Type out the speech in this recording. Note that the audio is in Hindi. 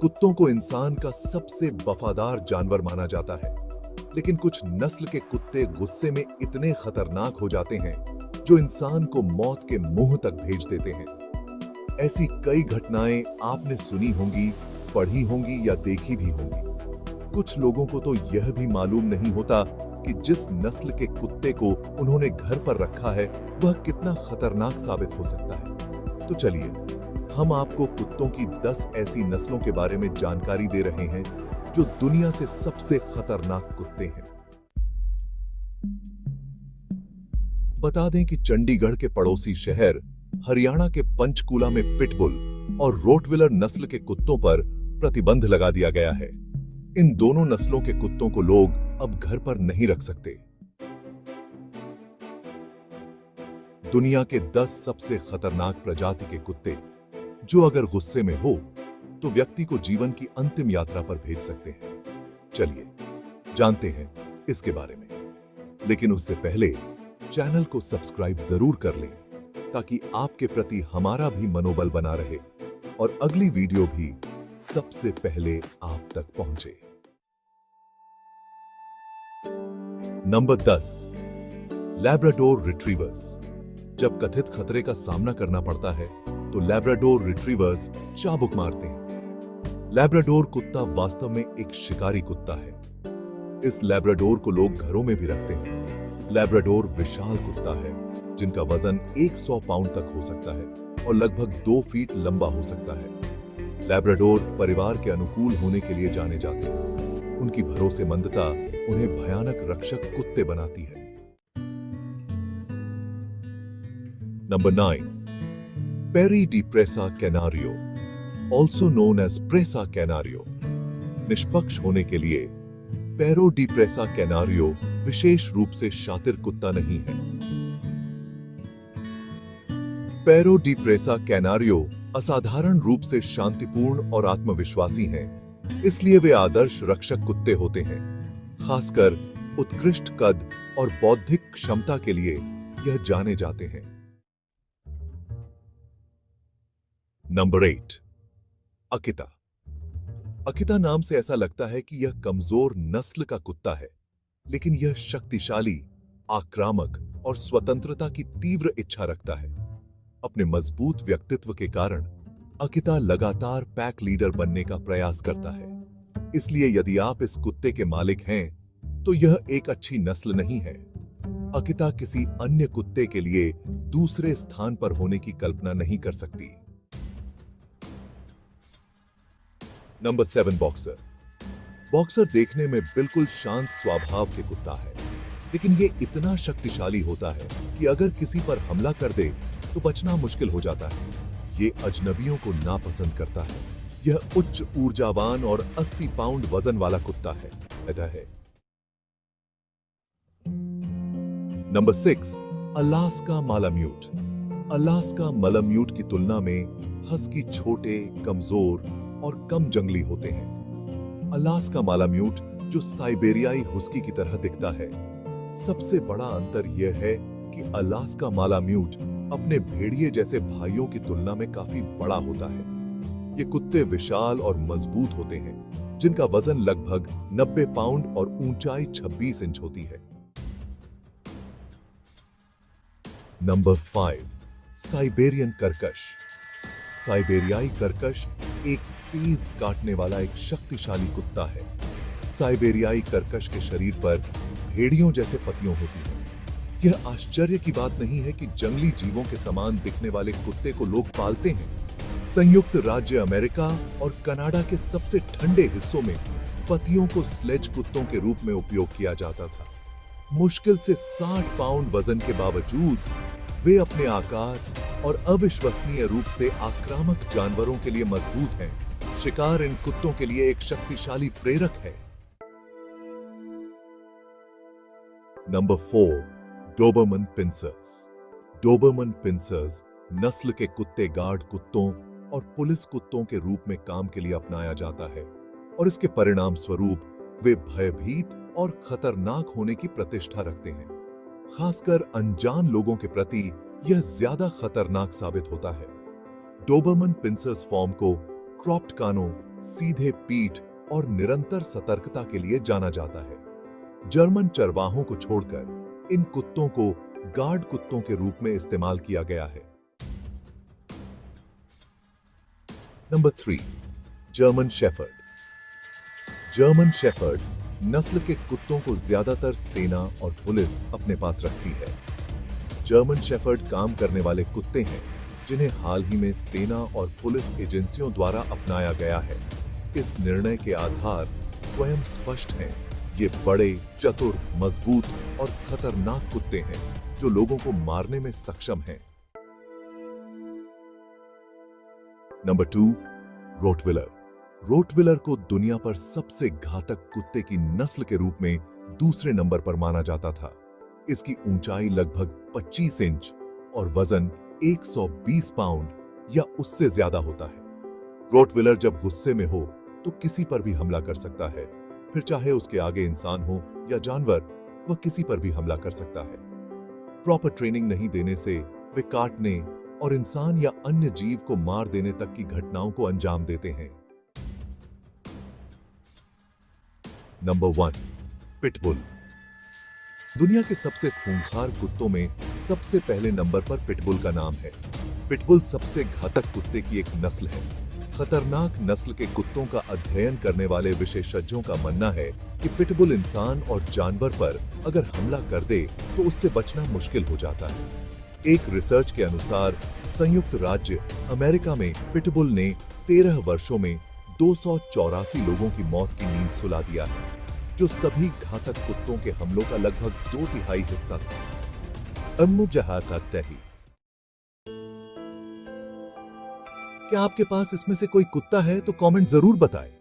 कुत्तों को इंसान का सबसे वफादार जानवर माना जाता है, लेकिन कुछ नस्ल के कुत्ते गुस्से में इतने खतरनाक हो जाते हैं जो इंसान को मौत के मुंह तक भेज देते हैं। ऐसी कई घटनाएं आपने सुनी होंगी, पढ़ी होंगी या देखी भी होंगी। कुछ लोगों को तो यह भी मालूम नहीं होता कि जिस नस्ल के कुत्ते को उन्होंने घर पर रखा है वह कितना खतरनाक साबित हो सकता है। तो चलिए, हम आपको कुत्तों की 10 ऐसी नस्लों के बारे में जानकारी दे रहे हैं जो दुनिया से सबसे खतरनाक कुत्ते हैं। बता दें कि चंडीगढ़ के पड़ोसी शहर हरियाणा के पंचकूला में पिटबुल और रोटविलर नस्ल के कुत्तों पर प्रतिबंध लगा दिया गया है। इन दोनों नस्लों के कुत्तों को लोग अब घर पर नहीं रख सकते। दुनिया के 10 सबसे खतरनाक प्रजाति के कुत्ते जो अगर गुस्से में हो तो व्यक्ति को जीवन की अंतिम यात्रा पर भेज सकते हैं। चलिए जानते हैं इसके बारे में, लेकिन उससे पहले चैनल को सब्सक्राइब जरूर कर लें ताकि आपके प्रति हमारा भी मनोबल बना रहे और अगली वीडियो भी सबसे पहले आप तक पहुंचे। Number 10, Labrador retrievers. जब कथित खतरे का सामना करना पड़ता है तो लैब्राडोर रिट्रीवर्स चाबुक मारते हैं। लैब्राडोर कुत्ता वास्तव में एक शिकारी कुत्ता है। इस लैब्राडोर को लोग घरों में भी रखते हैं। लैब्राडोर विशाल कुत्ता है जिनका वजन 100 पाउंड तक हो सकता है और लगभग 2 फीट लंबा हो सकता है। लैब्राडोर परिवार के अनुकूल होने के लिए जाने जाते हैं। उनकी भरोसेमंदता उन्हें भयानक रक्षक कुत्ते बनाती है। नंबर 9, पेरी डी प्रेसा कैनारियो, ऑल्सो नोन एज प्रेसा कैनारियो। निष्पक्ष होने के लिए पेरो डी प्रेसा कैनारियो विशेष रूप से शातिर कुत्ता नहीं है। पेरो डी प्रेसा कैनारियो असाधारण रूप से शांतिपूर्ण और आत्मविश्वासी हैं, इसलिए वे आदर्श रक्षक कुत्ते होते हैं। खासकर उत्कृष्ट कद और बौद्धिक क्षमता के लिए यह जाने जाते हैं। नंबर 8, अकिता। अकिता नाम से ऐसा लगता है कि यह कमजोर नस्ल का कुत्ता है, लेकिन यह शक्तिशाली, आक्रामक और स्वतंत्रता की तीव्र इच्छा रखता है। अपने मजबूत व्यक्तित्व के कारण अकिता लगातार पैक लीडर बनने का प्रयास करता है। इसलिए यदि आप इस कुत्ते के मालिक हैं, तो यह एक अच्छी नस्ल नहीं है। अकिता किसी अन्य कुत्ते के लिए दूसरे स्थान पर होने की कल्पना नहीं कर सकती। Number 7, boxer. बॉक्सर देखने में बिल्कुल शांत स्वभाव के कुत्ता है, लेकिन यह इतना शक्तिशाली होता है कि अगर किसी पर हमला कर दे तो बचना मुश्किल हो जाता है। यह अजनबियों को नापसंद करता है। यह उच्च ऊर्जावान और 80 पाउंड वजन वाला कुत्ता है। Number 6, Alaska malamute. Alaska malamute की तुलना में हस्की छोटे, कमजोर और कम जंगली होते हैं। अलास्का मालाम्यूट जो साइबेरियाई हुस्की की तरह दिखता है। सबसे बड़ा अंतर यह है कि अलास्का मालाम्यूट अपने भेड़िए जैसे भाइयों की तुलना में काफी बड़ा होता है। ये कुत्ते विशाल और मजबूत होते हैं, जिनका वजन लगभग 90 पाउंड और ऊंचाई 26 इंच होती है। नंबर 5, साइबेरियन कर्कश। साइबेरियाई कर्कश एक तेज काटने वाला एक शक्तिशाली कुत्ता है। साइबेरियाई कर्कश के शरीर पर भेड़ियों जैसे पतियों होती हैं। यह आश्चर्य की बात नहीं है कि जंगली जीवों के समान दिखने वाले कुत्ते को लोग पालते हैं। संयुक्त राज्य अमेरिका और कनाडा के सबसे ठंडे हिस्सों में पतियों को स्लेज कुत्तों के रूप में उपयोग किया जाता था। मुश्किल से 60 पाउंड वजन के बावजूद वे अपने आकार और अविश्वसनीय रूप से आक्रामक जानवरों के लिए मजबूत हैं। शिकार इन कुत्तों के लिए एक शक्तिशाली प्रेरक है। Number 4, Doberman pinschers. Doberman pinschers नस्ल के कुत्ते गार्ड कुत्तों और पुलिस कुत्तों के रूप में काम के लिए अपनाया जाता है और इसके परिणाम स्वरूप वे भयभीत और खतरनाक होने की प्रतिष्ठा रखते हैं। खासकर अनजान लोगों के प्रति यह ज्यादा खतरनाक साबित होता है। डोबरमन पिंसर्स फॉर्म को क्रॉप्ड कानों, सीधे पीठ और निरंतर सतर्कता के लिए जाना जाता है। जर्मन चरवाहों को छोड़कर इन कुत्तों को गार्ड कुत्तों के रूप में इस्तेमाल किया गया है। Number 3, German shepherd. German shepherd नस्ल के कुत्तों को ज्यादातर सेना और पुलिस अपने पास रखती है। जर्मन शेफर्ड काम करने वाले कुत्ते हैं जिन्हें हाल ही में सेना और पुलिस एजेंसियों द्वारा अपनाया गया है। इस निर्णय के आधार स्वयं स्पष्ट हैं। ये बड़े, चतुर, मजबूत और खतरनाक कुत्ते हैं जो लोगों को मारने में सक्षम हैं। Number 2, Rottweiler. रोटविलर को दुनिया पर सबसे घातक कुत्ते की नस्ल के रूप में दूसरे नंबर पर माना जाता था। इसकी ऊंचाई लगभग 25 इंच और वजन 120 पाउंड या उससे ज्यादा होता है। रोटविलर जब गुस्से में हो तो किसी पर भी हमला कर सकता है, फिर चाहे उसके आगे इंसान हो या जानवर, वह किसी पर भी हमला कर सकता है। प्रॉपर ट्रेनिंग नहीं देने से वे काटने और इंसान या अन्य जीव को मार देने तक की घटनाओं को अंजाम देते हैं। Number 1, pitbull. दुनिया के सबसे खूंखार कुत्तों में सबसे पहले नंबर पर पिटबुल का नाम है। पिटबुल सबसे घातक कुत्ते की एक नस्ल है। खतरनाक नस्ल के कुत्तों का अध्ययन करने वाले विशेषज्ञों का मानना है कि पिटबुल इंसान और जानवर पर अगर हमला कर दे तो उससे बचना मुश्किल हो जाता है। एक रिसर्च के अनुसार संयुक्त राज्य अमेरिका में पिटबुल ने 13 वर्षों में 284 लोगों की मौत की नींद सुला दिया है, जो सभी घातक कुत्तों के हमलों का लगभग 2/3 हिस्सा था। अम्मू जहां कहते ही, क्या आपके पास इसमें से कोई कुत्ता है तो कमेंट जरूर बताएं।